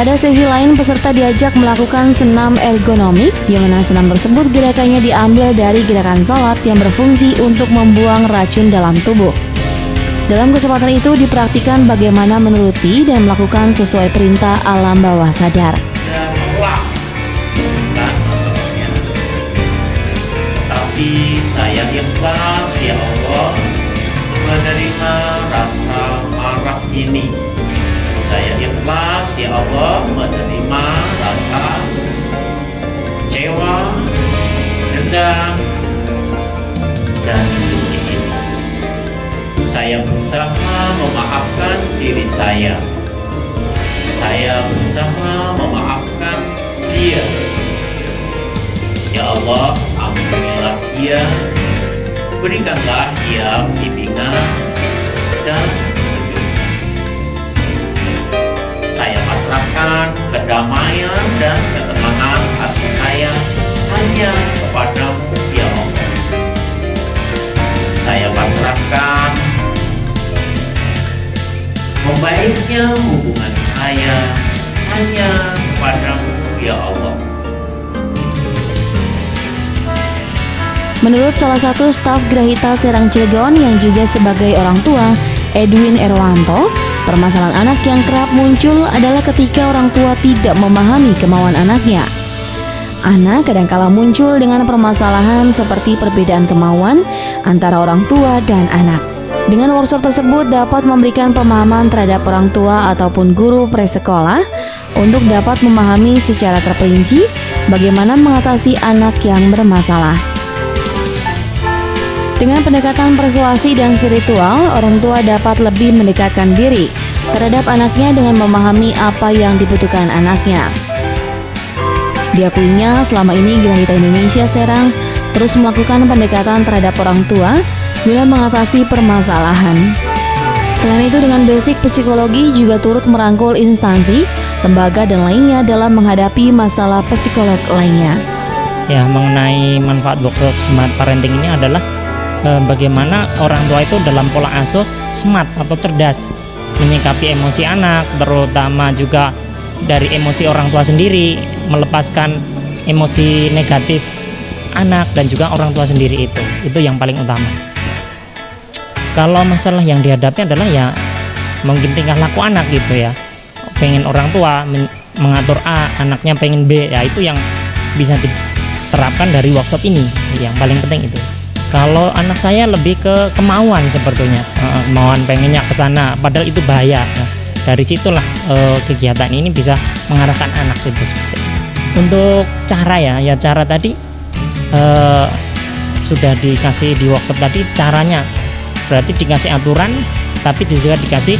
Pada sesi lain, peserta diajak melakukan senam ergonomik, di mana senam tersebut gerakannya diambil dari gerakan sholat yang berfungsi untuk membuang racun dalam tubuh. Dalam kesempatan itu dipraktikkan bagaimana menuruti dan melakukan sesuai perintah alam bawah sadar. Tapi saya ikhlas, ya Allah, menerima rasa marah ini. Saya ikhlas, ya Allah, menerima rasa kecewa, dendam, dan benci ini. Saya berusaha memaafkan diri saya. Saya berusaha memaafkan dia. Ya Allah, ampunilah dia, berikanlah dia bimbingan dan saya pasrahkan kedamaian dan ketenangan hati saya hanya kepadamu, ya Allah. Saya pasrahkan membaiknya hubungan saya hanya kepadamu, ya Allah. Menurut salah satu staf Grahita Serang Cilegon yang juga sebagai orang tua, Edwin Erwanto, permasalahan anak yang kerap muncul adalah ketika orang tua tidak memahami kemauan anaknya. Anak kadangkala muncul dengan permasalahan seperti perbedaan kemauan antara orang tua dan anak. Dengan workshop tersebut dapat memberikan pemahaman terhadap orang tua ataupun guru prasekolah untuk dapat memahami secara terperinci bagaimana mengatasi anak yang bermasalah. Dengan pendekatan persuasi dan spiritual, orang tua dapat lebih mendekatkan diri terhadap anaknya dengan memahami apa yang dibutuhkan anaknya. Diakuinya, selama ini Grahita Indonesia Serang terus melakukan pendekatan terhadap orang tua guna mengatasi permasalahan. Selain itu, dengan basic psikologi juga turut merangkul instansi, lembaga, dan lainnya dalam menghadapi masalah psikolog lainnya. Ya, mengenai manfaat workshop smart parenting ini adalah bagaimana orang tua itu dalam pola asuh smart atau cerdas menyikapi emosi anak, terutama juga dari emosi orang tua sendiri, melepaskan emosi negatif anak dan juga orang tua sendiri itu yang paling utama. Kalau masalah yang dihadapi adalah ya mungkin tingkah laku anak gitu ya, pengen orang tua mengatur A, anaknya pengen B, ya itu yang bisa diterapkan dari workshop ini, yang paling penting itu. Kalau anak saya lebih ke kemauan sebetulnya, kemauan pengennya ke sana, padahal itu bahaya. Nah, dari situlah kegiatan ini bisa mengarahkan anak itu seperti itu. Untuk cara cara tadi sudah dikasih di workshop tadi caranya, berarti dikasih aturan, tapi juga dikasih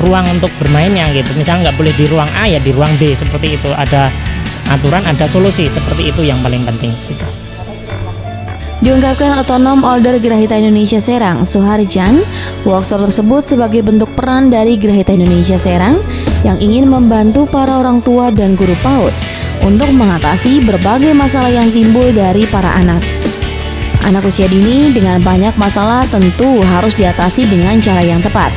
ruang untuk bermainnya gitu. Misalnya nggak boleh di ruang A ya di ruang B, seperti itu. Ada aturan, ada solusi, seperti itu yang paling penting gitu. Diungkapkan otonom Older Grahita Indonesia Serang, Suharjan, workshop tersebut sebagai bentuk peran dari Grahita Indonesia Serang yang ingin membantu para orang tua dan guru PAUD untuk mengatasi berbagai masalah yang timbul dari para anak. Anak usia dini dengan banyak masalah tentu harus diatasi dengan cara yang tepat.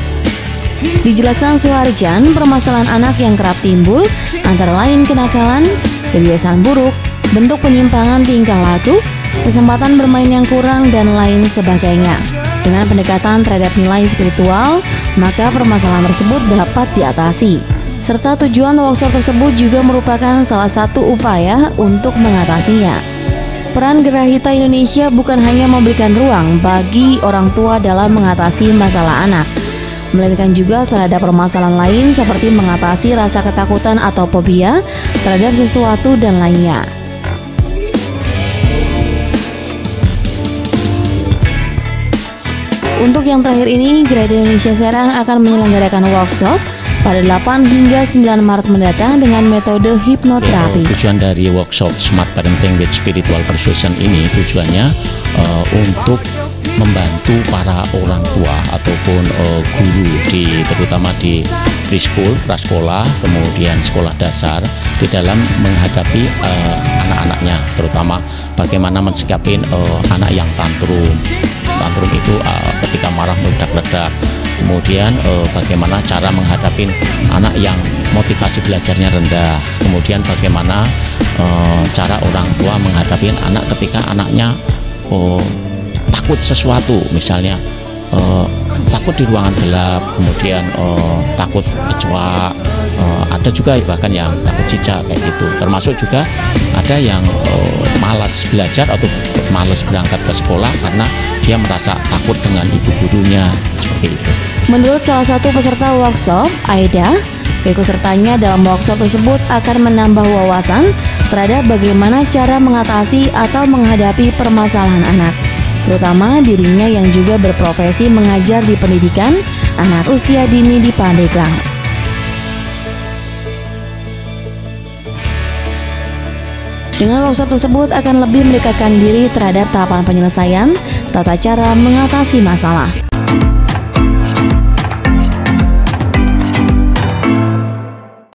Dijelaskan Suharjan, permasalahan anak yang kerap timbul antara lain kenakalan, kebiasaan buruk, bentuk penyimpangan tingkah laku, kesempatan bermain yang kurang, dan lain sebagainya. Dengan pendekatan terhadap nilai spiritual, maka permasalahan tersebut dapat diatasi. Serta tujuan workshop tersebut juga merupakan salah satu upaya untuk mengatasinya. Peran Grahita Indonesia bukan hanya memberikan ruang bagi orang tua dalam mengatasi masalah anak, melainkan juga terhadap permasalahan lain seperti mengatasi rasa ketakutan atau fobia terhadap sesuatu dan lainnya. Untuk yang terakhir ini, Grahita Indonesia Serang akan menyelenggarakan workshop pada 8 hingga 9 Maret mendatang dengan metode hipnoterapi. Tujuan dari workshop Smart Parenting with Spiritual Persuasion ini tujuannya untuk membantu para orang tua ataupun guru terutama di preschool, prasekolah, kemudian sekolah dasar di dalam menghadapi anak-anaknya, terutama bagaimana mensikapi anak yang tantrum. Tantrum itu ketika marah meledak-ledak. Kemudian bagaimana cara menghadapi anak yang motivasi belajarnya rendah. Kemudian bagaimana cara orang tua menghadapi anak ketika anaknya takut sesuatu, misalnya takut di ruangan gelap, kemudian takut kecoa, ada juga bahkan yang takut cicak kayak gitu. Termasuk juga ada yang malas belajar atau malas berangkat ke sekolah karena dia merasa takut dengan ibu gurunya, seperti itu. Menurut salah satu peserta workshop, Aida, keikutsertanya dalam workshop tersebut akan menambah wawasan terhadap bagaimana cara mengatasi atau menghadapi permasalahan anak, terutama dirinya yang juga berprofesi mengajar di pendidikan anak usia dini di Pandeglang. Dengan workshop tersebut akan lebih mendekatkan diri terhadap tahapan penyelesaian tata cara mengatasi masalah.